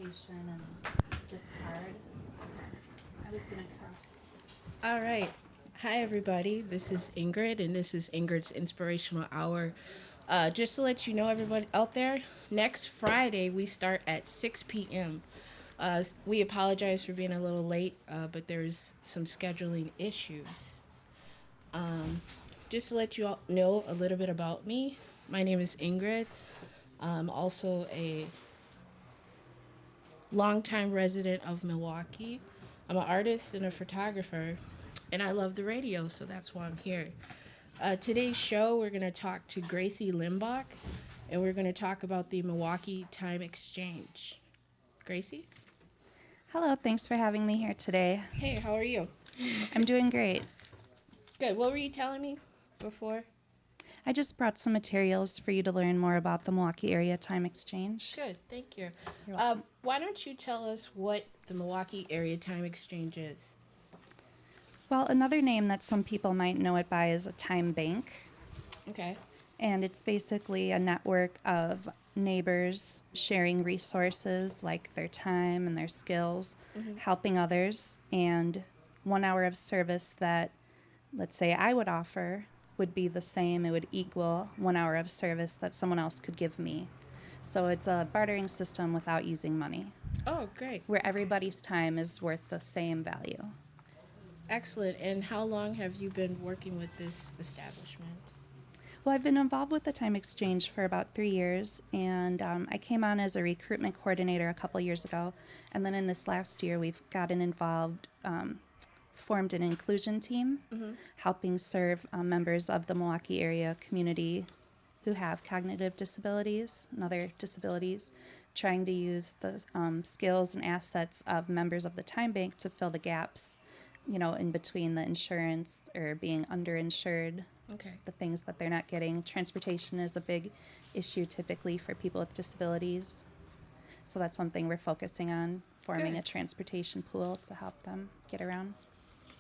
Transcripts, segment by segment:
invitation and this card. I was gonna cross. All right. Hi, everybody. This is Ingrid, and this is Ingrid's Inspirational Hour. Just to let you know, everybody out there, next Friday we start at 6 p.m. We apologize for being a little late, but there's some scheduling issues. Just to let you all know a little bit about me, my name is Ingrid. I'm also a longtime resident of Milwaukee. I'm an artist and a photographer, and I love the radio, so that's why I'm here. Today's show, we're going to talk to Gracie Limbach, and we're going to talk about the Milwaukee Time Exchange. Gracie? Hello, thanks for having me here today. Hey, how are you? I'm doing great. Good. What were you telling me before? I just brought some materials for you to learn more about the Milwaukee Area Time Exchange. Good, thank you. You're welcome. Why don't you tell us what the Milwaukee Area Time Exchange is? Well, another name that some people might know it by is a time bank. Okay. And it's basically a network of neighbors sharing resources like their time and their skills, helping others. And 1 hour of service that, let's say, I would offer would be the same. It would equal 1 hour of service that someone else could give me. So it's a bartering system without using money, Oh, great. where everybody's time is worth the same value. Excellent. And how long have you been working with this establishment? Well, I've been involved with the Time Exchange for about 3 years, and I came on as a recruitment coordinator a couple years ago. And then in this last year, we've gotten involved, formed an inclusion team, helping serve members of the Milwaukee area community who have cognitive disabilities and other disabilities, trying to use the skills and assets of members of the time bank to fill the gaps, in between the insurance or being underinsured, Okay. the things that they're not getting. Transportation is a big issue typically for people with disabilities. So that's something we're focusing on, forming Good. a transportation pool to help them get around.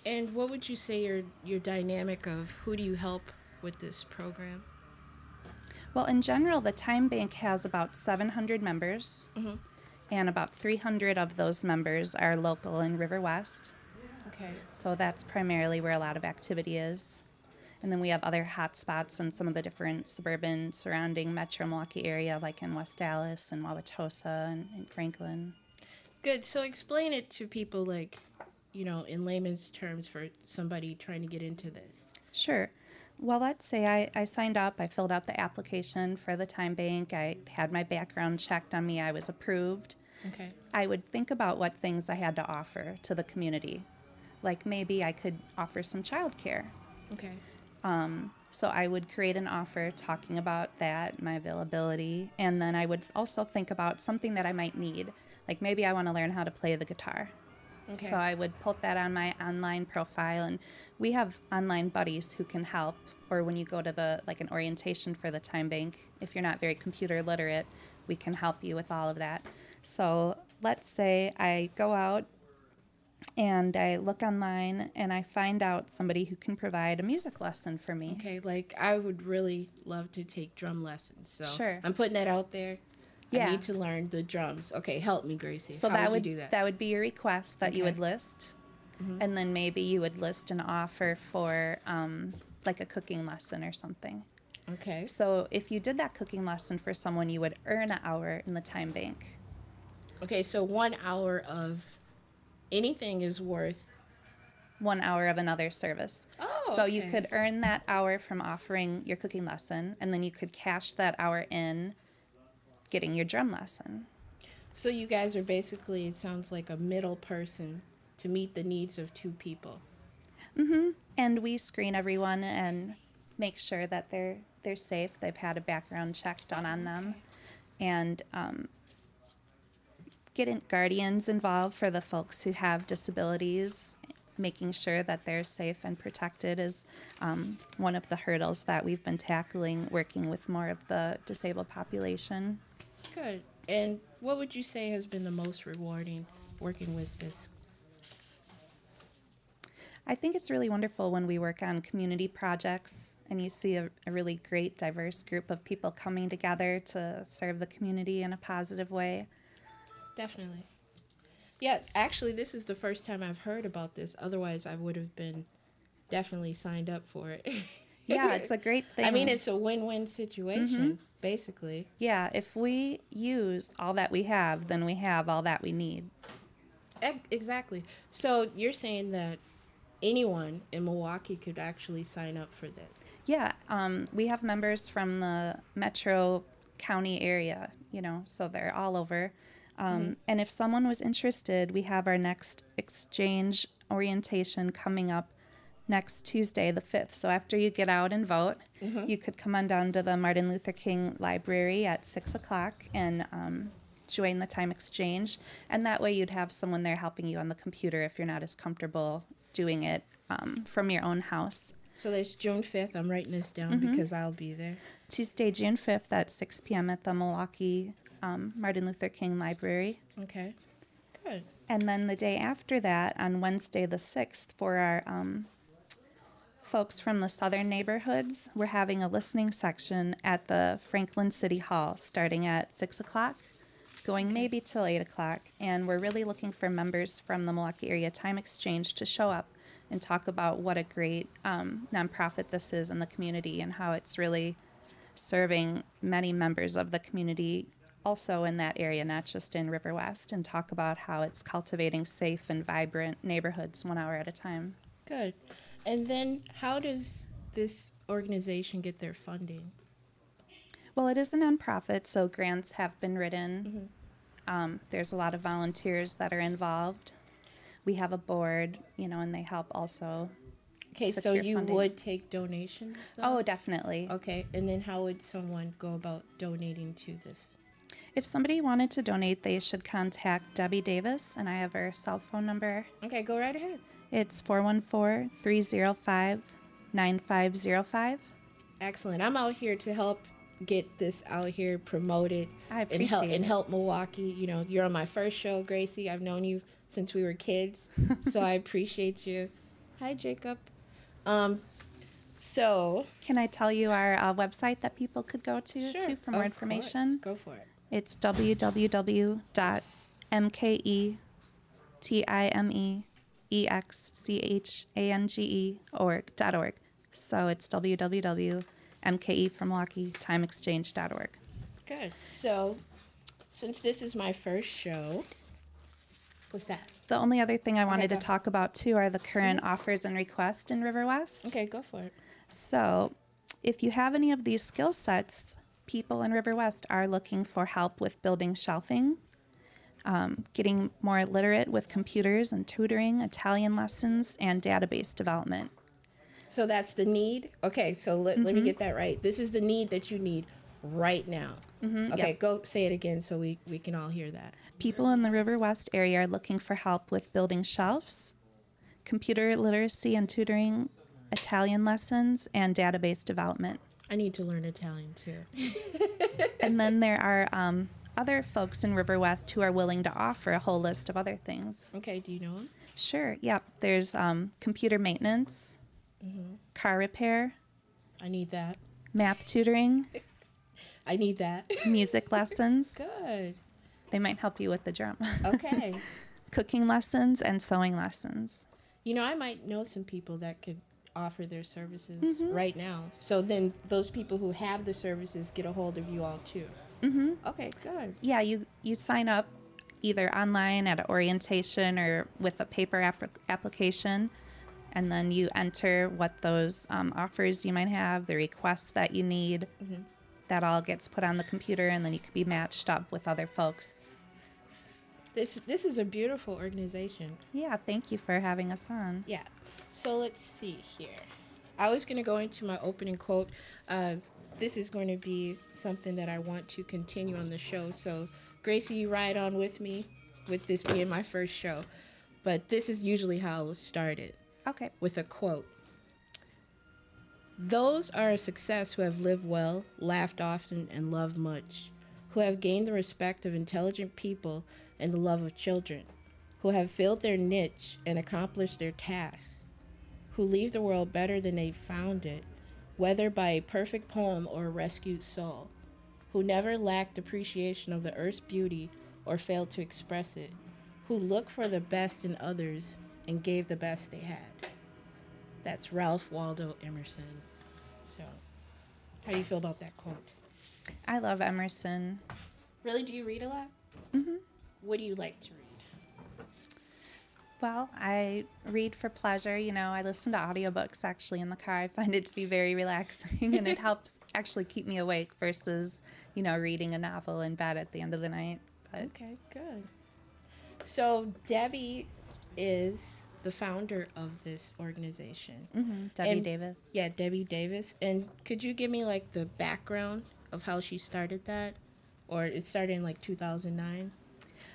And what would you say your dynamic of who do you help with this program? Well, in general, the Time Bank has about 700 members, and about 300 of those members are local in River West. Okay. So that's primarily where a lot of activity is. And then we have other hot spots in some of the different suburban surrounding Metro Milwaukee area, like in West Dallas and Wauwatosa and Franklin. Good. So explain it to people like, in layman's terms for somebody trying to get into this. Sure. Well, let's say I signed up, I filled out the application for the Time Bank, I had my background checked on me, I was approved. Okay. I would think about what things I had to offer to the community. Like maybe I could offer some childcare. Okay. So I would create an offer talking about that, my availability, and then I would also think about something that I might need. Like maybe I want to learn how to play the guitar. Okay. So I would put that on my online profile, and we have online buddies who can help. Or when you go to an orientation for the Time Bank, if you're not very computer literate, we can help you with all of that. So let's say I go out and I look online and I find out somebody who can provide a music lesson for me. Okay. Like I would really love to take drum lessons. So Sure. I'm putting that out there. Yeah. I need to learn the drums. Okay, help me, Gracie. So How that would you do that? that would be your request that you Okay. would list, and then maybe you would list an offer for like a cooking lesson or something. Okay. So if you did that cooking lesson for someone, you would earn an hour in the Time Bank. Okay, so 1 hour of anything is worth. 1 hour of another service. Oh, So you okay. could earn that hour from offering your cooking lesson, and then you could cash that hour in getting your drum lesson. So you guys are basically, it sounds like a middle person to meet the needs of two people. And we screen everyone and make sure that they're safe. They've had a background check done on them, and getting guardians involved for the folks who have disabilities. Making sure that they're safe and protected is one of the hurdles that we've been tackling, working with more of the disabled population. Good. And what would you say has been the most rewarding working with this? I think it's really wonderful when we work on community projects and you see a really great, diverse group of people coming together to serve the community in a positive way. Definitely. Yeah, actually, this is the first time I've heard about this. Otherwise, I would have been definitely signed up for it. Yeah, it's a great I mean, thing. it's a win-win situation, basically. Yeah, if we use all that we have, then we have all that we need. Exactly. So you're saying that anyone in Milwaukee could actually sign up for this? Yeah, we have members from the metro county area, so they're all over. And if someone was interested, we have our next exchange orientation coming up next Tuesday, the 5th. So after you get out and vote, you could come on down to the Martin Luther King Library at 6 o'clock and join the time exchange. And that way you'd have someone there helping you on the computer if you're not as comfortable doing it from your own house. So that's June 5th. I'm writing this down because I'll be there. Tuesday, June 5th at 6 p.m. at the Milwaukee Martin Luther King Library. Okay, good. And then the day after that, on Wednesday the 6th, for our folks from the southern neighborhoods, we're having a listening section at the Franklin City Hall starting at 6 o'clock, going maybe till 8 o'clock. And we're really looking for members from the Milwaukee Area Time Exchange to show up and talk about what a great nonprofit this is in the community and how it's really serving many members of the community also in that area, not just in River West, and talk about how it's cultivating safe and vibrant neighborhoods 1 hour at a time. Good. And then how does this organization get their funding? Well, it is a nonprofit, so grants have been written. There's a lot of volunteers that are involved. We have a board, and they help also. Okay, so you funding. would take donations, though? Oh, definitely. Okay, and then how would someone go about donating to this? If somebody wanted to donate, they should contact Debbie Davis, and I have her cell phone number. Okay, go right ahead. It's 414-305-9505. Excellent. I'm out here to help get this out here promoted. I appreciate it. And help Milwaukee. You're on my first show, Gracie. I've known you since we were kids, so I appreciate you. Hi, Jacob. So can I tell you our website that people could go to sure, for more information? Go for it. It's www.mkeexchange.org. So it's www.mkefromwalkietimeexchange.org. Good. So since this is my first show, what's that? The only other thing I wanted go. to talk about, too, are the current offers and requests in River West. Okay, go for it. So if you have any of these skill sets, people in River West are looking for help with building shelving, getting more literate with computers and tutoring, Italian lessons, and database development. So that's the need? Okay, so let me get that right. This is the need that you need right now. Okay, Yep. go say it again so we can all hear that. People in the River West area are looking for help with building shelves, computer literacy and tutoring, Italian lessons, and database development. I need to learn Italian too. And then there are other folks in River West who are willing to offer a whole list of other things. Okay, do you know them? Sure, yep. There's computer maintenance, car repair, I need that. math tutoring, I need that. music lessons. Good. They might help you with the drum. Okay. Cooking lessons and sewing lessons. I might know some people that could offer their services right now. So then those people who have the services get a hold of you all too. Okay, good. Yeah, you sign up either online at an orientation or with a paper application, and then you enter what those offers you might have, the requests that you need. That all gets put on the computer, and then you could be matched up with other folks. This is a beautiful organization. Yeah, thank you for having us on. Yeah. So let's see here. I was going to go into my opening quote. This is going to be something that I want to continue on the show. So, Gracie, you ride on with me with this being my first show. But this is usually how I will start it. Okay. With a quote. Those are a success who have lived well, laughed often, and loved much, who have gained the respect of intelligent people and the love of children, who have filled their niche and accomplished their tasks, who leave the world better than they found it, whether by a perfect poem or a rescued soul, who never lacked appreciation of the earth's beauty or failed to express it, who looked for the best in others and gave the best they had. That's Ralph Waldo Emerson. So, how do you feel about that quote? I love Emerson. Really, do you read a lot? Hmm. What do you like to read? Well, I read for pleasure. I listen to audiobooks actually in the car. I find it to be very relaxing and it helps actually keep me awake versus, reading a novel in bed at the end of the night. But Okay, good. So, Debbie is the founder of this organization. Debbie And Davis. yeah, Debbie Davis. And could you give me like the background of how she started that? Or it started in like 2009?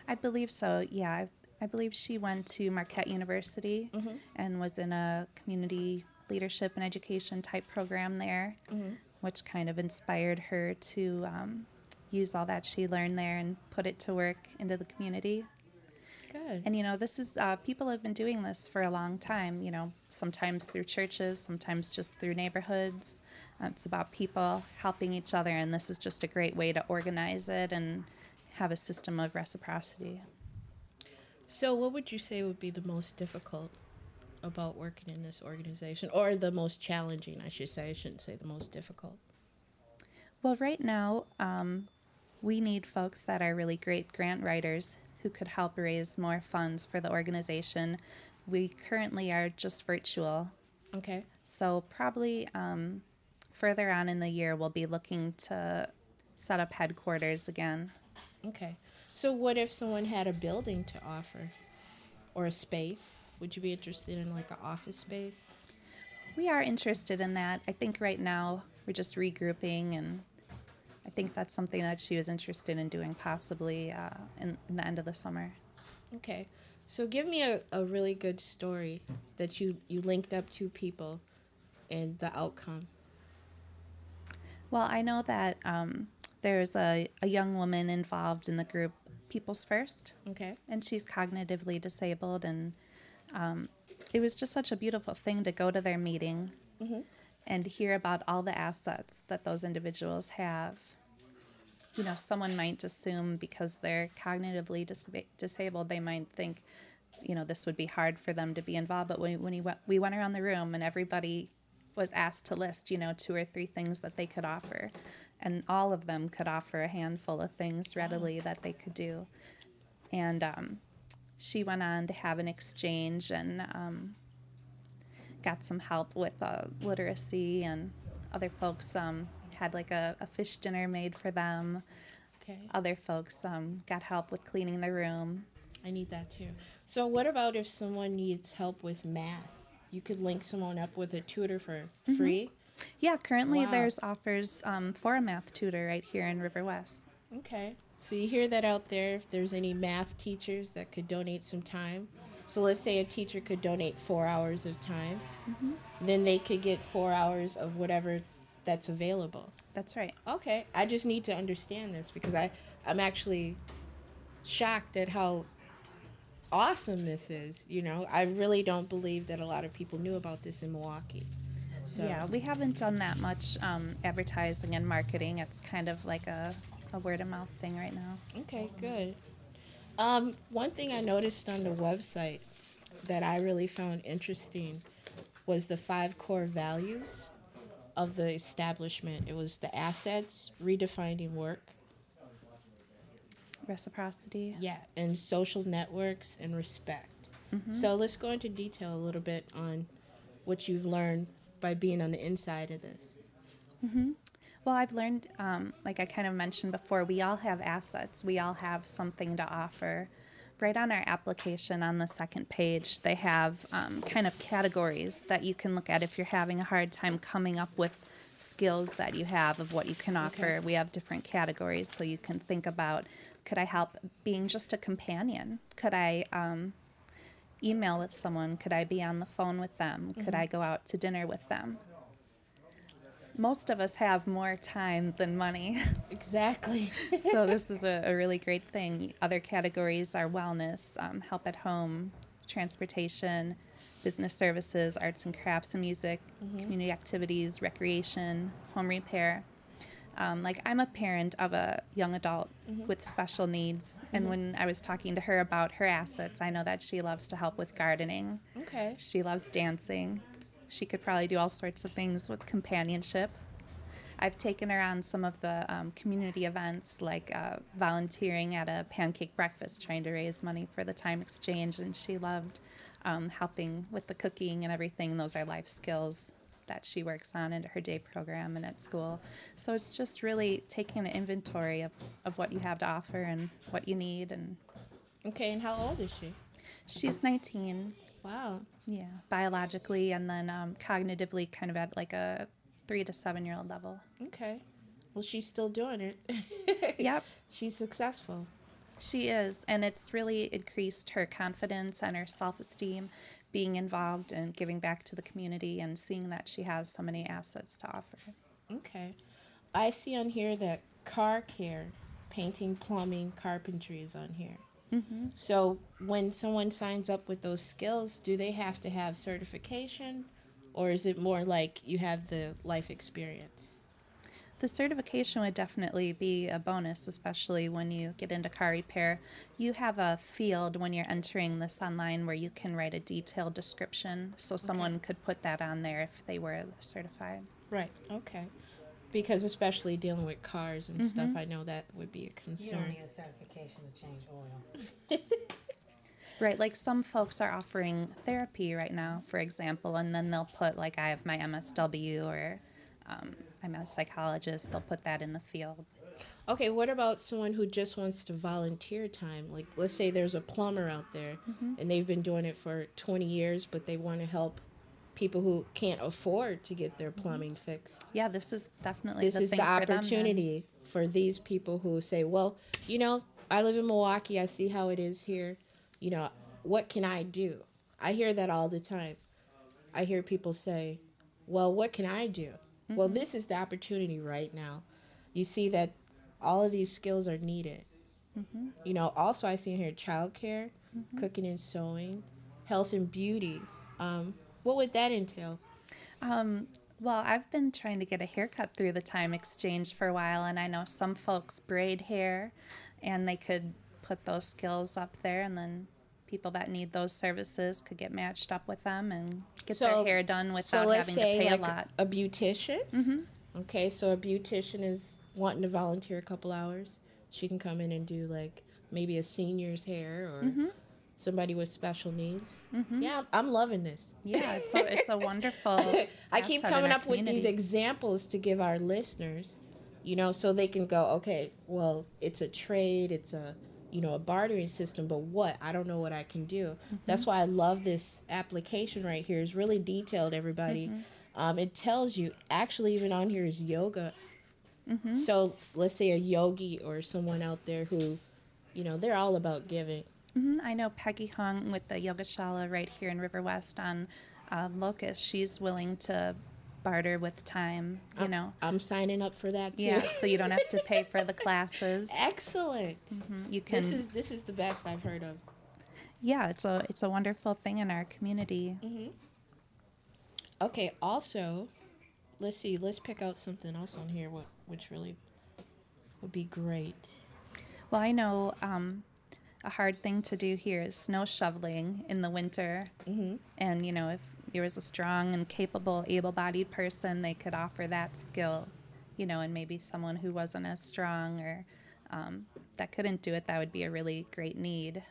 I believe so, yeah. I believe she went to Marquette University and was in a community leadership and education type program there, which kind of inspired her to use all that she learned there and put it to work into the community. Good. And this is people have been doing this for a long time. Sometimes through churches, sometimes just through neighborhoods. It's about people helping each other, and this is just a great way to organize it and have a system of reciprocity. So, what would you say would be the most difficult about working in this organization? Or the most challenging, I should say. I shouldn't say the most difficult. Well, right now, we need folks that are really great grant writers who could help raise more funds for the organization. We currently are just virtual, Okay. so probably further on in the year, we'll be looking to set up headquarters again. Okay. So, what if someone had a building to offer or a space? Would you be interested in like an office space? We are interested in that. I think right now we're just regrouping, and I think that's something that she was interested in doing possibly in the end of the summer. Okay. So, give me a really good story that you linked up two people and the outcome. Well, I know that there's a young woman involved in the group People's First, Okay. and she's cognitively disabled, and it was just such a beautiful thing to go to their meeting and hear about all the assets that those individuals have. Someone might assume because they're cognitively disabled, they might think, this would be hard for them to be involved. But we went around the room and everybody was asked to list, 2 or 3 things that they could offer. And all of them could offer a handful of things readily that they could do. And she went on to have an exchange and got some help with literacy, and other folks had like a fish dinner made for them. Okay. Other folks got help with cleaning the room. I need that too. So, what about if someone needs help with math? You could link someone up with a tutor for free. Yeah, currently Wow. there's offers for a math tutor right here in River West. Okay. So, you hear that out there if there's any math teachers that could donate some time. So, let's say a teacher could donate 4 hours of time, then they could get 4 hours of whatever that's available. That's right. Okay. I just need to understand this because I'm actually shocked at how awesome this is. I really don't believe that a lot of people knew about this in Milwaukee. So Yeah, we haven't done that much advertising and marketing. It's kind of like a word of mouth thing right now. okay, good. One thing I noticed on the website that I really found interesting was the 5 core values of the establishment. It was the assets, redefining work, Reciprocity. yeah, and social networks and respect. So let's go into detail a little bit on what you've learned by being on the inside of this. Well, I've learned, like I kind of mentioned before, we all have assets. We all have something to offer. Right on our application on the second page, they have kind of categories that you can look at if you're having a hard time coming up with skills that you have of what you can offer. We have different categories, so you can think about, could I help being just a companion? Could I email with someone? Could I be on the phone with them? Could I go out to dinner with them? Most of us have more time than money, Exactly. so this is a really great thing. Other categories are wellness, help at home, transportation, business services, arts and crafts and music, community activities, recreation, home repair. Like, I'm a parent of a young adult with special needs, and when I was talking to her about her assets, I know that she loves to help with gardening. Okay. She loves dancing. She could probably do all sorts of things with companionship. I've taken her on some of the community events, like volunteering at a pancake breakfast, trying to raise money for the time exchange, and she loved helping with the cooking and everything. Those are life skills that she works on in her day program and at school. So it's just really taking an inventory of what you have to offer and what you need. And Okay, and how old is she? she's 19, Wow. yeah, biologically, and then cognitively kind of at like a 3 to 7 year old level. Okay. Well, she's still doing it. Yep. She's successful. She is, and it's really increased her confidence and her self-esteem being involved and giving back to the community and seeing that she has so many assets to offer. Okay. I see on here that car care, painting, plumbing, carpentry is on here. So when someone signs up with those skills, do they have to have certification, or is it more like you have the life experience? The certification would definitely be a bonus, especially when you get into car repair. You have a field when you're entering this online where you can write a detailed description, so someone could put that on there if they were certified. Right. Okay. Because especially dealing with cars and stuff, I know that would be a You don't concern. need a certification to change oil. Right, like some folks are offering therapy right now, for example, and then they'll put, like, I have my MSW or I'm a psychologist, they'll put that in the field. Okay, what about someone who just wants to volunteer time? Like, let's say there's a plumber out there and they've been doing it for 20 years, but they want to help people who can't afford to get their plumbing fixed. Yeah, this is definitely This the is thing the for them then. opportunity for these people who say, well, you know, I live in Milwaukee, I see how it is here. You know, what can I do? I hear that all the time. I hear people say, well, what can I do? Well, this is the opportunity right now. You see that all of these skills are needed. You know, also I see in here childcare, cooking and sewing, health and beauty. What would that entail? Well, I've been trying to get a haircut through the time exchange for a while, and I know some folks braid hair, and they could put those skills up there, and then people that need those services could get matched up with them and get their hair done without let's having to say pay like a lot. a beautician. Okay, so a beautician is wanting to volunteer a couple hours. She can come in and do like maybe a senior's hair or somebody with special needs. Yeah, I'm loving this. Yeah, it's a wonderful. I keep asset in coming our up with these community. examples to give our listeners, you know, so they can go, okay, well, it's a trade, it's a, you know, a bartering system, but what? I don't know what I can do. That's why I love this application right here. It's really detailed, everybody. It tells you, actually, even on here is yoga. So let's say a yogi or someone out there who, you know, they're all about giving. I know Peggy Hung with the Yogashala right here in River West on Locust. She's willing to barter with time, you know. I'm signing up for that too. Yeah, so you don't have to pay for the classes. Excellent. You can. This is the best I've heard of. Yeah, it's a wonderful thing in our community. Okay, also, let's see, let's pick out something else on here which really would be great. Well, I know a hard thing to do here is snow shoveling in the winter. And, you know, if there was a strong and capable, able-bodied person, they could offer that skill, you know, and maybe someone who wasn't as strong or that couldn't do it, that would be a really great need.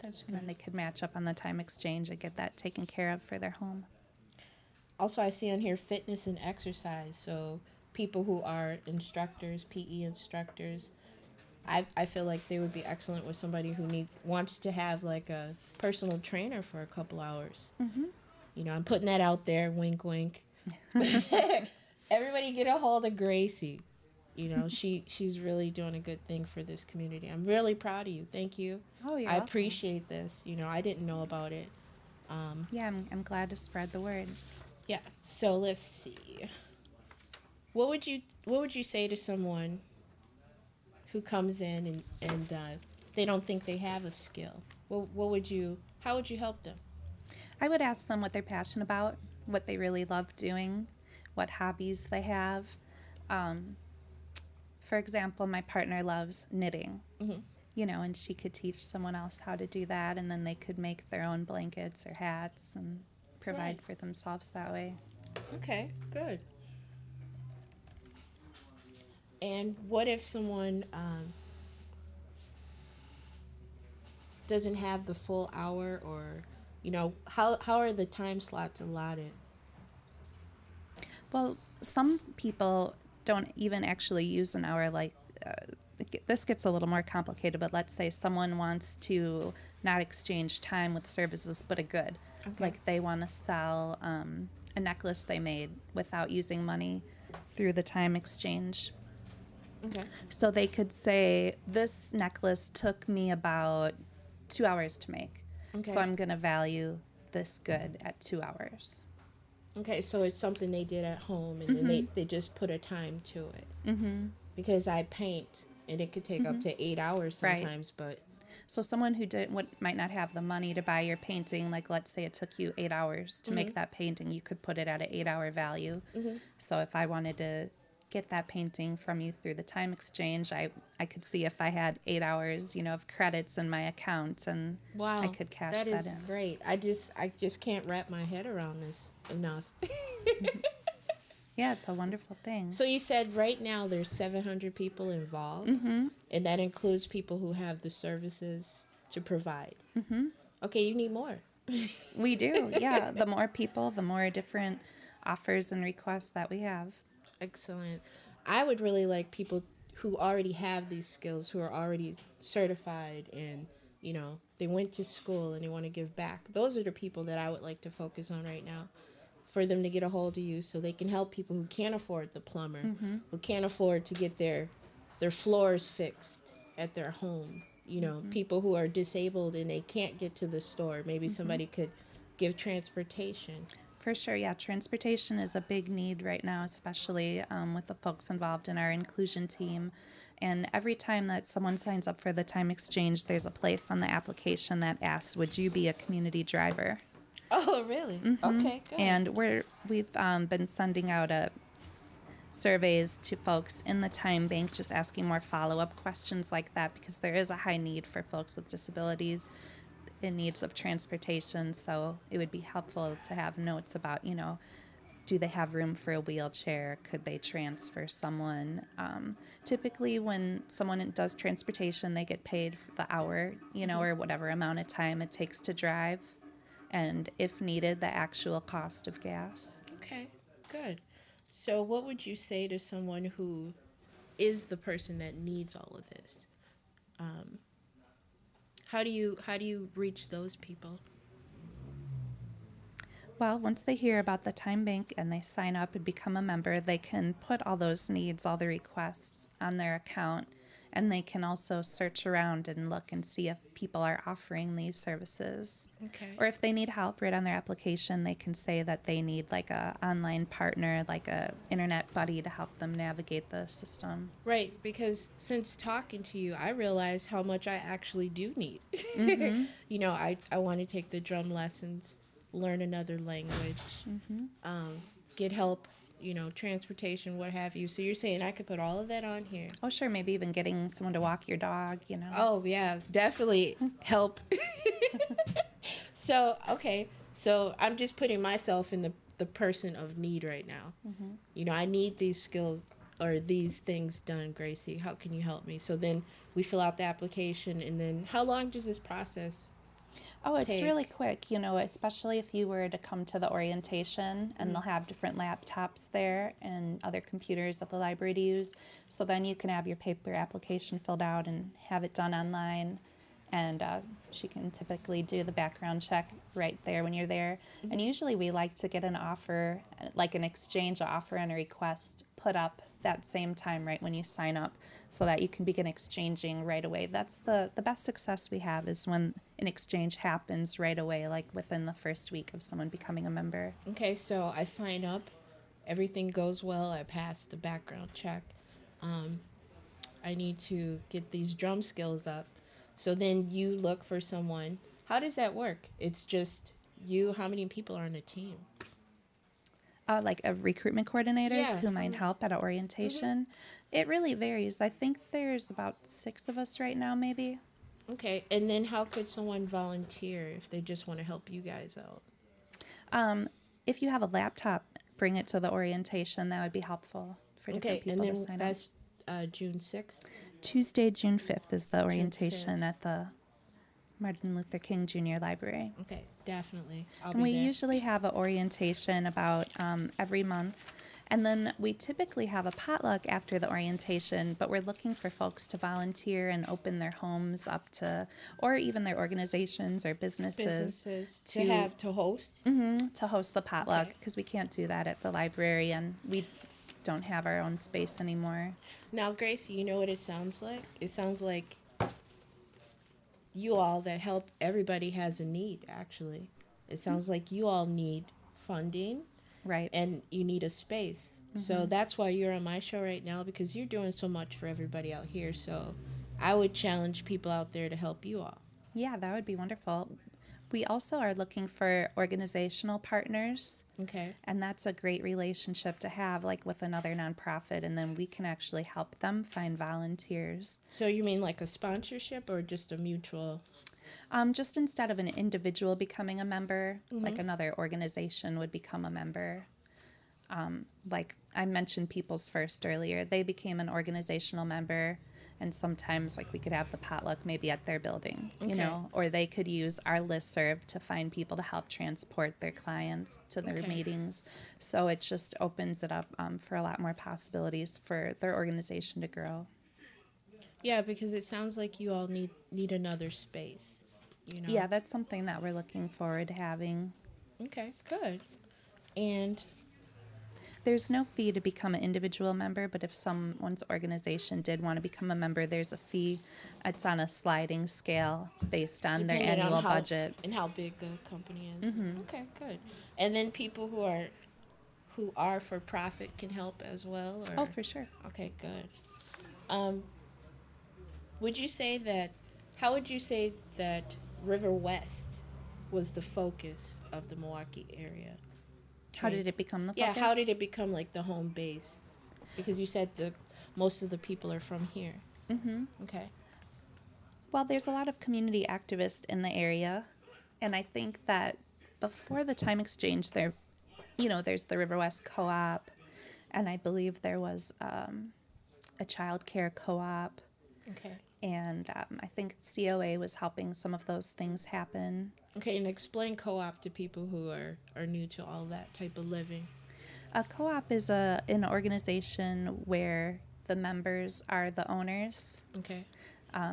That's And then they could match up on the time exchange and get that taken care of for their home. Also, I see on here fitness and exercise. So people who are instructors, PE instructors, I feel like they would be excellent with somebody who wants to have like a personal trainer for a couple hours. You know, I'm putting that out there, wink, wink. Everybody get a hold of Gracie. You know, she's really doing a good thing for this community. I'm really proud of you. Thank you. Oh, you're I welcome. appreciate this. You know, I didn't know about it. Yeah, I'm glad to spread the word. Yeah. So let's see. What would you say to someone who comes in and they don't think they have a skill? How would you help them? I would ask them what they're passionate about, what they really love doing, what hobbies they have. for example, my partner loves knitting, Mhm. you know, and she could teach someone else how to do that, and then they could make their own blankets or hats and provide Right. for themselves that way. Okay, good. And what if someone doesn't have the full hour, or how are the time slots allotted? Well, some people don't even actually use an hour. Like, this gets a little more complicated, but let's say someone wants to not exchange time with services, but a good. Okay. Like, they want to sell a necklace they made without using money through the time exchange. Okay. So they could say, this necklace took me about 2 hours to make. Okay. So I'm going to value this good at 2 hours. Okay, so it's something they did at home, and then they just put a time to it. Mm-hmm. Because I paint, and it could take up to 8 hours Right. sometimes, but So someone who might not have the money to buy your painting, like let's say it took you 8 hours to make that painting, you could put it at an 8 hour value. So if I wanted to get that painting from you through the time exchange, I could see if I had 8 hours, you know, of credits in my account, and wow, I could cash that that is in. great. I just can't wrap my head around this enough. Yeah, it's a wonderful thing. So you said right now there's 700 people involved, and that includes people who have the services to provide. Okay, you need more. We do, yeah. The more people, the more different offers and requests that we have. Excellent. I would really like people who already have these skills, who are already certified, and they went to school and they want to give back. Those are the people that I would like to focus on right now, for them to get a hold of you so they can help people who can't afford the plumber, who can't afford to get their floors fixed at their home. People who are disabled and they can't get to the store. Maybe somebody could give transportation. For sure, yeah. Transportation is a big need right now, especially with the folks involved in our inclusion team. And every time that someone signs up for the time exchange, there's a place on the application that asks, "Would you be a community driver?" Oh, really? Okay, good. And we've been sending out surveys to folks in the time bank, just asking more follow-up questions like that, because there is a high need for folks with disabilities in needs of transportation. So it would be helpful to have notes about, do they have room for a wheelchair? Could they transfer someone? Typically, when someone does transportation, they get paid for the hour, or whatever amount of time it takes to drive, and if needed, the actual cost of gas. Okay, good. So what would you say to someone who is the person that needs all of this? How do you reach those people? Well, once they hear about the time bank and they sign up and become a member, they can put all those needs, all the requests on their account, and they can also search around and look and see if people are offering these services. Okay. Or if they need help right on their application, they can say that they need like a online partner, like a internet buddy to help them navigate the system. Right, because since talking to you, I realize how much I actually do need. I want to take the drum lessons, learn another language, get help, transportation, what have you. So you're saying I could put all of that on here? Oh, sure, maybe even getting someone to walk your dog. Oh, yeah, definitely help. So, okay. So I'm just putting myself in the person of need right now. I need these skills or these things done, Gracie. How can you help me? So then we fill out the application, and then how long does this process Oh, it's take? really quick, especially if you were to come to the orientation, and they'll have different laptops there and other computers at the library to use. So then you can have your paper application filled out and have it done online. And she can typically do the background check right there when you're there. And usually we like to get an offer, like an exchange offer and a request, put up that same time right when you sign up, so that you can begin exchanging right away. That's the best success we have, is when an exchange happens right away, like within the first week of someone becoming a member. Okay, so I sign up, everything goes well, I pass the background check. I need to get these drum skills up. So then you look for someone. How does that work? It's just you. How many people are on the team? Like of recruitment coordinators Yeah. who might help at an orientation. It really varies. I think there's about 6 of us right now, maybe. Okay. And then how could someone volunteer if they just want to help you guys out? If you have a laptop, bring it to the orientation. That would be helpful for different Okay. And people to then sign up. that's June 6th. Tuesday, June 5th is the June orientation 5th. at the Martin Luther King Jr. Library. Okay. Definitely. I'll And be we there. usually have an orientation about every month. And then we typically have a potluck after the orientation, but we're looking for folks to volunteer and open their homes up to, or even their organizations or businesses Businesses to to host. to host the potluck, Okay. because we can't do that at the library and we don't have our own space anymore. Now, Gracie, you know what it sounds like? It sounds like you all that help everybody has a need, actually. It sounds like you all need funding Right. and you need a space. So that's why you're on my show right now, because you're doing so much for everybody out here. So I would challenge people out there to help you all. Yeah, that would be wonderful. We also are looking for organizational partners, Okay. and that's a great relationship to have, like with another nonprofit, and then we can actually help them find volunteers. So you mean like a sponsorship or just a mutual? Just instead of an individual becoming a member, like another organization would become a member. Like I mentioned People's First earlier, they became an organizational member, and sometimes like we could have the potluck maybe at their building, you Okay. know, or they could use our listserv to find people to help transport their clients to their Okay. meetings. So it just opens it up for a lot more possibilities for their organization to grow. Yeah, because it sounds like you all need another space, you know? Yeah, that's something that we're looking forward to having. Okay, good. And There's no fee to become an individual member, but if someone's organization did want to become a member, there's a fee. It's on a sliding scale based on their depending on annual how budget. and how big the company is. Okay, good. And then people who are for profit can help as well, or Oh, for sure. okay, good. Um, would you say that? How would you say that River West was the focus of the Milwaukee area? How did it become the Yeah, focus? how did it become like the home base? Because you said the most of the people are from here. Mm-hmm. Okay. Well, there's a lot of community activists in the area, and I think that before the time exchange, there's the River West Co-op, and I believe there was a child care co-op, Okay. and I think COA was helping some of those things happen. Okay, and explain co-op to people who are new to all that type of living. A co-op is an organization where the members are the owners. Okay.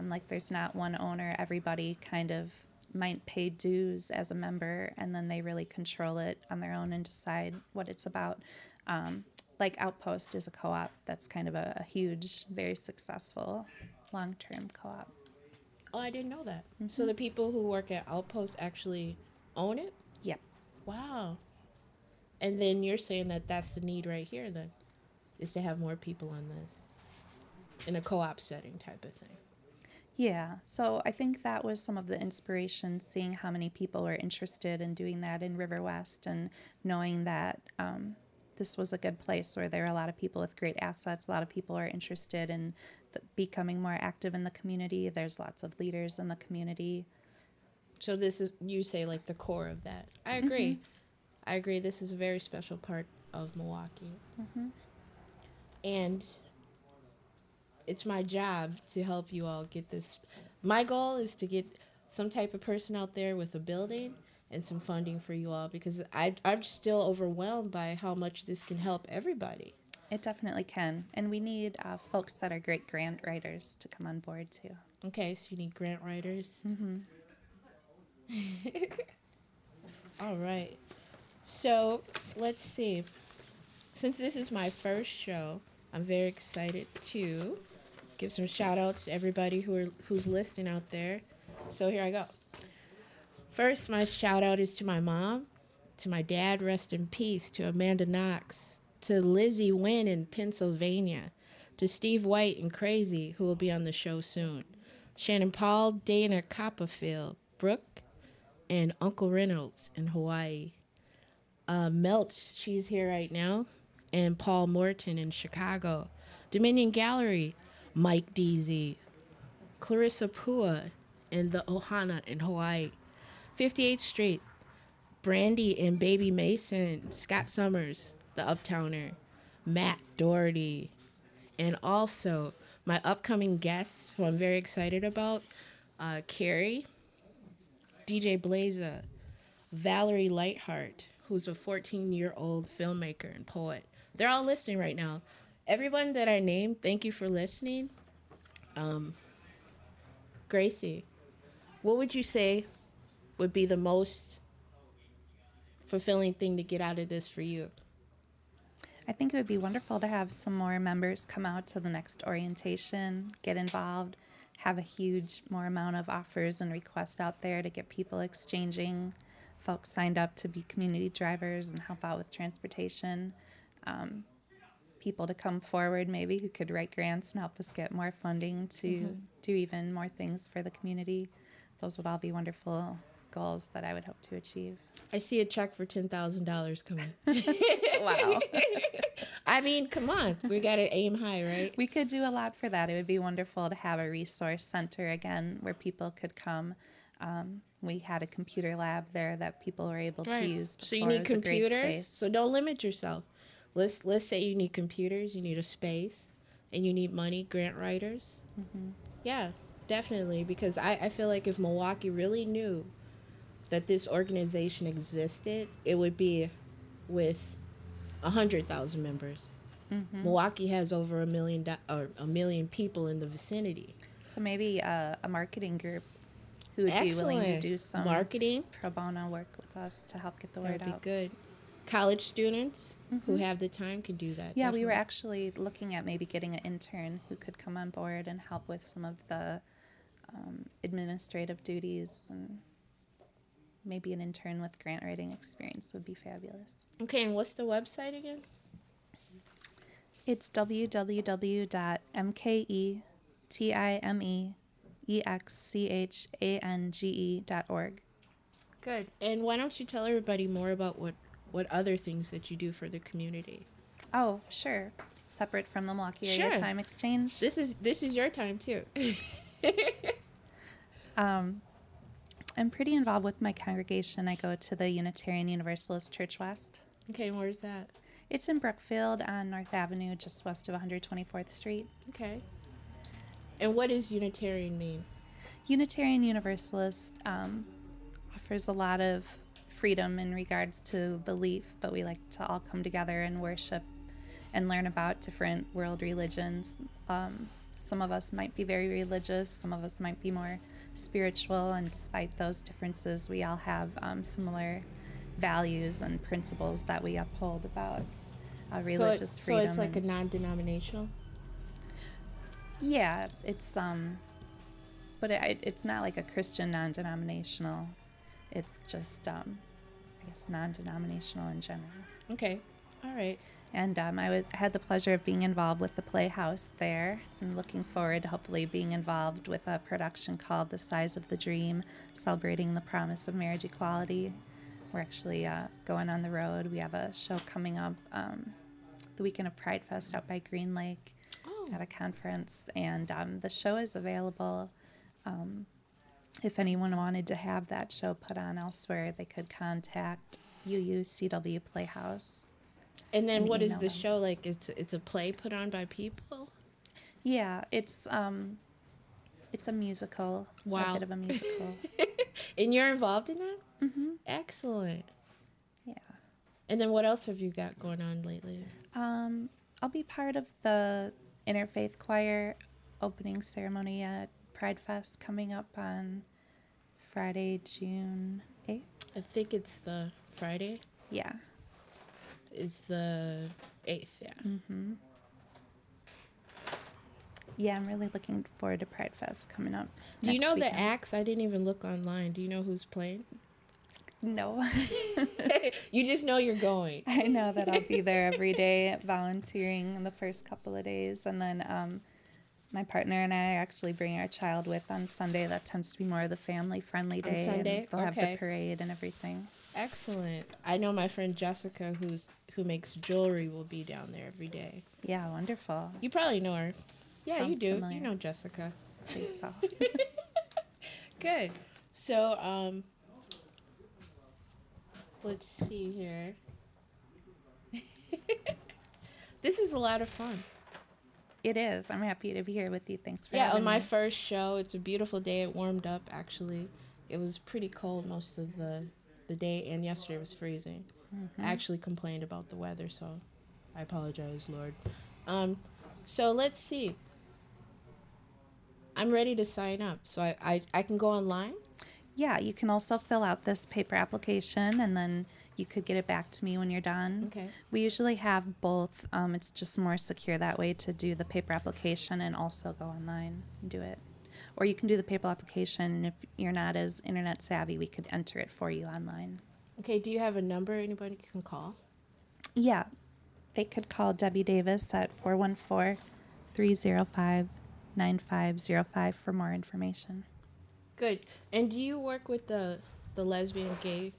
Like there's not one owner. Everybody kind of might pay dues as a member, and then they really control it on their own and decide what it's about. Like Outpost is a co-op that's kind of a huge, very successful, long-term co-op. Oh, I didn't know that. So the people who work at Outpost actually own it? Yep. Wow. And then you're saying that that's the need right here then, is to have more people on this in a co-op setting type of thing. Yeah, so I think that was some of the inspiration, seeing how many people were interested in doing that in River West and knowing that this was a good place where there are a lot of people with great assets. A lot of people are interested in becoming more active in the community. There's lots of leaders in the community. So this is, you say, like the core of that. I agree. I agree. This is a very special part of Milwaukee. And it's my job to help you all get this. My goal is to get some type of person out there with a building and some funding for you all, because I'm still overwhelmed by how much this can help everybody. It definitely can. And we need folks that are great grant writers to come on board too. Okay, so you need grant writers. All right. So let's see. Since this is my first show, I'm very excited to give some shout outs to everybody who's listening out there. So here I go. First, my shout out is to my mom, to my dad, rest in peace, to Amanda Knox, to Lizzie Wynn in Pennsylvania, to Steve White and Crazy, who will be on the show soon, Shannon Paul, Dana Copperfield, Brooke, and Uncle Reynolds in Hawaii. Melts, she's here right now, and Paul Morton in Chicago. Dominion Gallery, Mike Deasy, Clarissa Pua in the Ohana in Hawaii. 58th Street, Brandy and Baby Mason, Scott Summers, the Uptowner, Matt Doherty, and also my upcoming guests, who I'm very excited about, Carrie, DJ Blaza, Valerie Lightheart, who's a 14-year-old filmmaker and poet. They're all listening right now. Everyone that I named, thank you for listening. Gracie, what would you say would be the most fulfilling thing to get out of this for you? I think it would be wonderful to have some more members come out to the next orientation, get involved, have a huge more amount of offers and requests out there to get people exchanging. Folks signed up to be community drivers and help out with transportation. People to come forward maybe who could write grants and help us get more funding to do even more things for the community. Those would all be wonderful goals that I would hope to achieve. I see a check for $10,000 coming. Wow. I mean, come on. We got to aim high, right? We could do a lot for that. It would be wonderful to have a resource center again where people could come. We had a computer lab there that people were able to use before. So you need It was a great computers. space. So don't limit yourself. Let's say you need computers, you need a space, and you need money, grant writers. Yeah, definitely. Because I feel like if Milwaukee really knew that this organization existed, it would be with 100,000 members. Milwaukee has over a million people in the vicinity. So maybe a marketing group who would be willing to do some marketing pro bono work with us to help get the word That'd out. be good. College students who have the time can do that. Yeah, we were definitely. actually looking at maybe getting an intern who could come on board and help with some of the administrative duties, and maybe an intern with grant writing experience would be fabulous. Okay, and what's the website again? It's www.mketimeexchange.org. Good. And why don't you tell everybody more about what other things that you do for the community? Oh, sure. Separate from the Milwaukee Area Sure. Time Exchange. This is your time too. I'm pretty involved with my congregation. I go to the Unitarian Universalist Church West. Okay, and where's that? It's in Brookfield on North Avenue, just west of 124th Street. Okay. And what does Unitarian mean? Unitarian Universalist offers a lot of freedom in regards to belief, but we like to all come together and worship and learn about different world religions. Some of us might be very religious, some of us might be more spiritual, and despite those differences, we all have similar values and principles that we uphold about religious freedom. So it's like a non-denominational? Yeah, it's but it's not like a Christian non-denominational. It's just I guess non-denominational in general. Okay. All right. And I had the pleasure of being involved with the Playhouse there, and looking forward to hopefully being involved with a production called The Size of the Dream, celebrating the promise of marriage equality. We're actually going on the road. We have a show coming up the weekend of Pride Fest out by Green Lake at a conference, and the show is available. If anyone wanted to have that show put on elsewhere, they could contact UUCW Playhouse. And then And what is email the them. show like? It's a play put on by people? Yeah, it's a musical. Wow. A bit of a musical. And you're involved in that? Mm-hmm. Excellent. Yeah. And then what else have you got going on lately? I'll be part of the Interfaith Choir opening ceremony at Pride Fest coming up on Friday, June 8th. I think it's the Friday. Yeah. It's the 8th, yeah. Mm-hmm. Yeah, I'm really looking forward to Pride Fest coming up. Do you next know weekend. the acts? I didn't even look online. Do you know who's playing? No. You just know you're going. I know that I'll be there every day volunteering in the first couple of days. And then my partner and I actually bring our child with on Sunday. That tends to be more of the family-friendly day. Sunday? And they'll have Okay. the parade and everything. Excellent. I know my friend Jessica, who makes jewelry, will be down there every day. Yeah, wonderful. You probably know her. Yeah, you Sounds do. familiar. You know Jessica. I think so. Good. So, let's see here. This is a lot of fun. It is. I'm happy to be here with you. Thanks for Yeah, having on my me. first show, it's a beautiful day. It warmed up, actually. It was pretty cold most of the day, and yesterday was freezing. I actually complained about the weather, so I apologize, Lord. So let's see. I'm ready to sign up. So I can go online? Yeah, you can also fill out this paper application and then you could get it back to me when you're done. Okay. We usually have both. It's just more secure that way to do the paper application and also go online and do it. Or you can do the paper application, and if you're not as internet savvy, we could enter it for you online. Okay, do you have a number anybody can call? Yeah, they could call Debbie Davis at 414-305-9505 for more information. Good. And do you work with the lesbian, gay,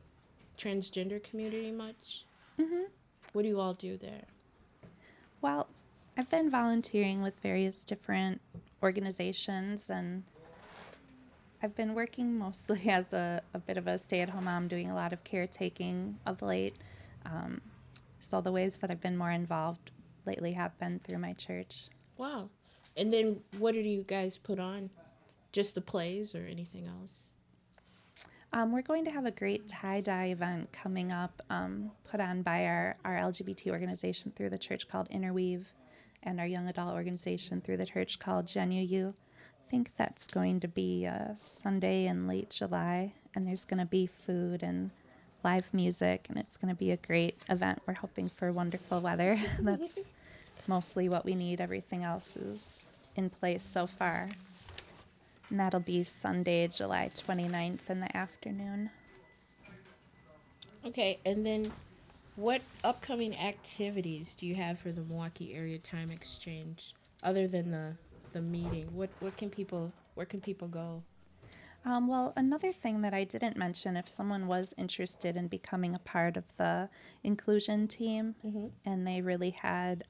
transgender community much? Mm-hmm. What do you all do there? Well, I've been volunteering with various different organizations, and I've been working mostly as a bit of a stay-at-home mom, doing a lot of caretaking of late. So the ways that I've been more involved lately have been through my church. Wow. And then what do you guys put on? Just the plays or anything else? We're going to have a great tie-dye event coming up, put on by our LGBT organization through the church called Interweave, and our young adult organization through the church called GenuU. I think that's going to be Sunday in late July, and there's going to be food and live music, and it's going to be a great event. We're hoping for wonderful weather. That's mostly what we need. Everything else is in place so far. And that'll be Sunday, July 29th in the afternoon. Okay, and then what upcoming activities do you have for the Milwaukee Area Time Exchange other than the meeting? Where can people go? Well, another thing that I didn't mention, if someone was interested in becoming a part of the inclusion team and they really had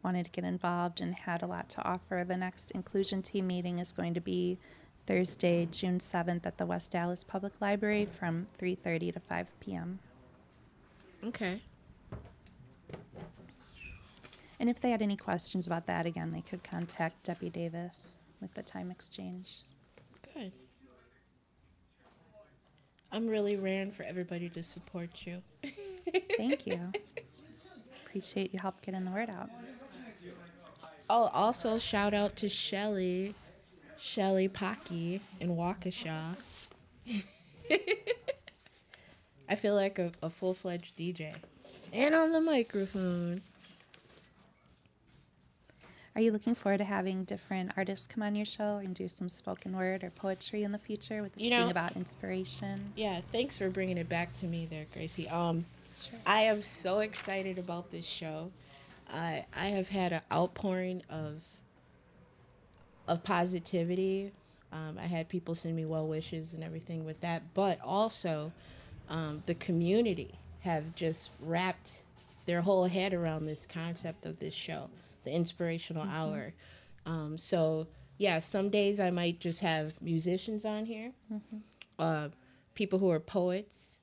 wanted to get involved and had a lot to offer, the next inclusion team meeting is going to be Thursday, June 7th at the West Dallas Public Library from 3:30 to 5 p.m. Okay. And if they had any questions about that, again, they could contact Debbie Davis with the time exchange. Good. I'm really ran for everybody to support you. Thank you. Appreciate you help getting the word out. Oh, also shout out to Shelly Pocky in Waukesha. I feel like a full-fledged DJ. And on the microphone. Are you looking forward to having different artists come on your show and do some spoken word or poetry in the future with this being about inspiration? Yeah, thanks for bringing it back to me there, Gracie. Sure. I am so excited about this show. I have had an outpouring of positivity. I had people send me well wishes and everything with that, but also the community have just wrapped their whole head around this concept of this show, the inspirational hour. So yeah, some days I might just have musicians on here, people who are poets.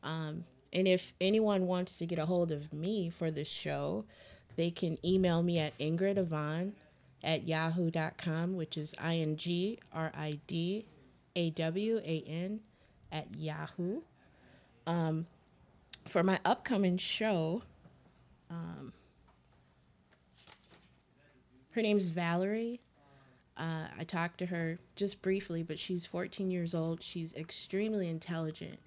And if anyone wants to get a hold of me for this show, they can email me at ingridawan@yahoo.com, which is INGRIDAWAN @yahoo. For my upcoming show, her name's Valerie. I talked to her just briefly, but she's 14 years old. She's extremely intelligent.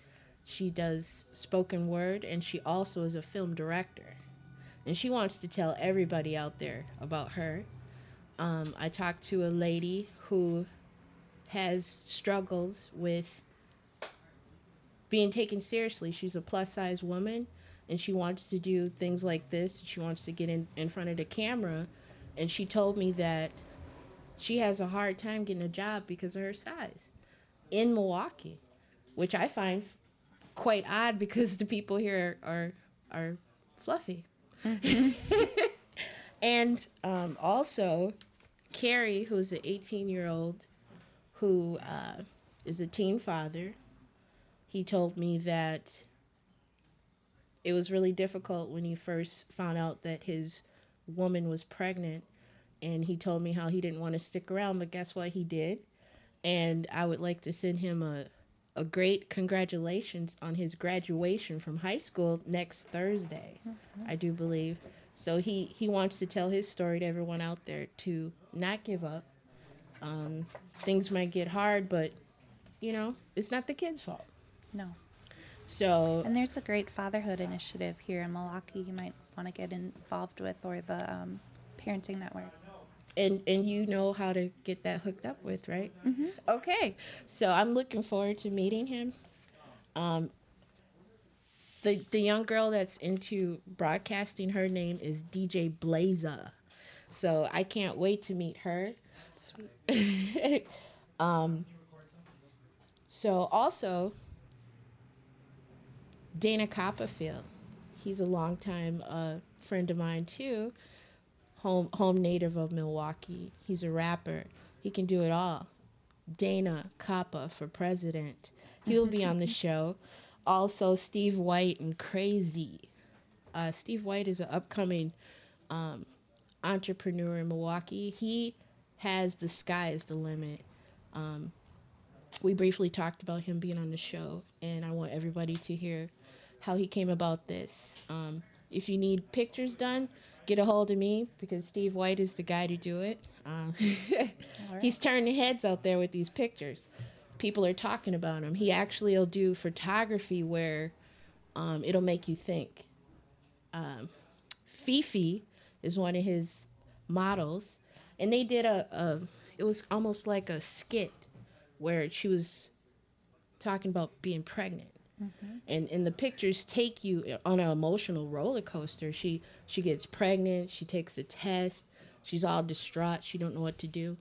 She does spoken word, and she also is a film director. And she wants to tell everybody out there about her. I talked to a lady who has struggles with being taken seriously. She's a plus-size woman, and she wants to do things like this. She wants to get in front of the camera, and she told me that she has a hard time getting a job because of her size in Milwaukee, which I find quite odd because the people here are fluffy. And also, Carrie, who's an 18-year-old who is a teen father, he told me that it was really difficult when he first found out that his woman was pregnant. And he told me how he didn't want to stick around, but guess what? He did. And I would like to send him a great congratulations on his graduation from high school next Thursday, I do believe. So he wants to tell his story to everyone out there to not give up. Things might get hard, but, it's not the kid's fault. No. So, And there's a great fatherhood initiative here in Milwaukee you might want to get involved with, or the Parenting Network. and you know how to get that hooked up with, right? Mm-hmm. Okay. So I'm looking forward to meeting him. The young girl that's into broadcasting, her name is DJ Blaza. So I can't wait to meet her. Sweet. So also, Dana Copperfield. He's a longtime friend of mine too. Home native of Milwaukee. He's a rapper. He can do it all. Dana Coppa for president. He'll be on the show. Also, Steve White and Crazy. Steve White is an upcoming entrepreneur in Milwaukee. He has The Sky is the Limit. We briefly talked about him being on the show, and I want everybody to hear how he came about this. If you need pictures done, get a hold of me, because Steve White is the guy to do it. He's turning heads out there with these pictures. People are talking about him. He actually will do photography where it'll make you think. Fifi is one of his models, and they did it was almost like a skit where she was talking about being pregnant. And the pictures take you on an emotional roller coaster. She gets pregnant, she takes the test, she's all distraught, she don't know what to do.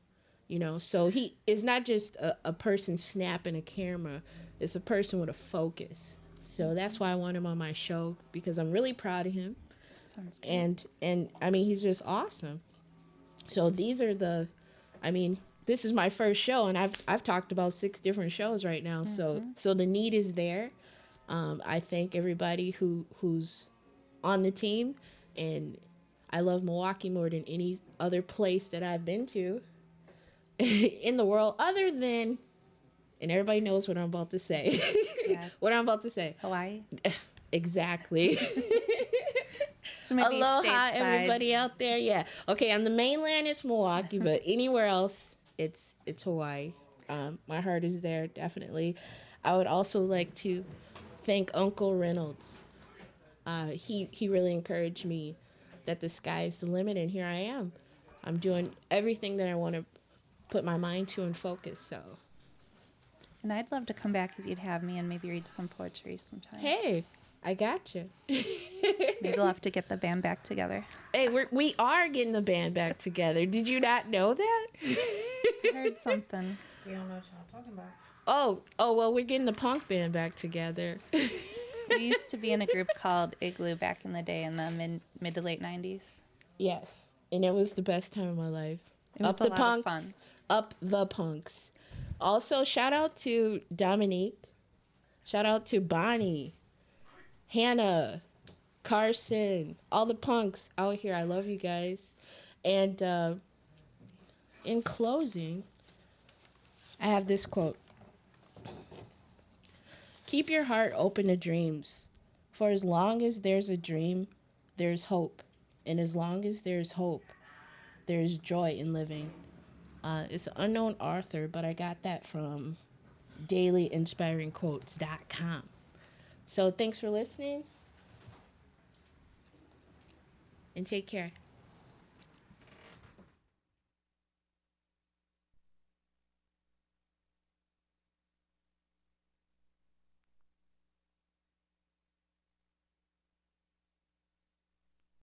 So he is not just a person snapping a camera, it's a person with a focus. So that's why I want him on my show, because I'm really proud of him. Sounds good. And I mean, he's just awesome. So these are this is my first show, and I've talked about 6 different shows right now. So the need is there. I thank everybody who's on the team, and I love Milwaukee more than any other place that I've been to in the world, other than, and everybody knows what I'm about to say. Yeah. What I'm about to say. Hawaii. Exactly. So maybe Aloha, stateside. everybody out there. Yeah. Okay, on the mainland it's Milwaukee, but anywhere else it's Hawaii. My heart is there, definitely. I would also like to thank Uncle Reynolds. He really encouraged me that the sky is the limit, and here I am. I'm doing everything that I want to put my mind to and focus. So, And I'd love to come back if you'd have me and maybe read some poetry sometime. hey, I got you. Maybe we'll have to get the band back together. Hey, we are getting the band back together. Did you not know that? I heard something. You don't know what y'all talking about. Oh, well, we're getting the punk band back together. We used to be in a group called Igloo back in the day in the mid to late 90s. Yes, and it was the best time of my life. It was Up a the lot punks, of fun. Up the punks. Also, shout out to Dominique. Shout out to Bonnie, Hannah, Carson, all the punks out here. I love you guys. And in closing, I have this quote. Keep your heart open to dreams, for as long as there's a dream, there's hope. And as long as there's hope, there's joy in living. It's an unknown author, but I got that from dailyinspiringquotes.com. So thanks for listening, and take care.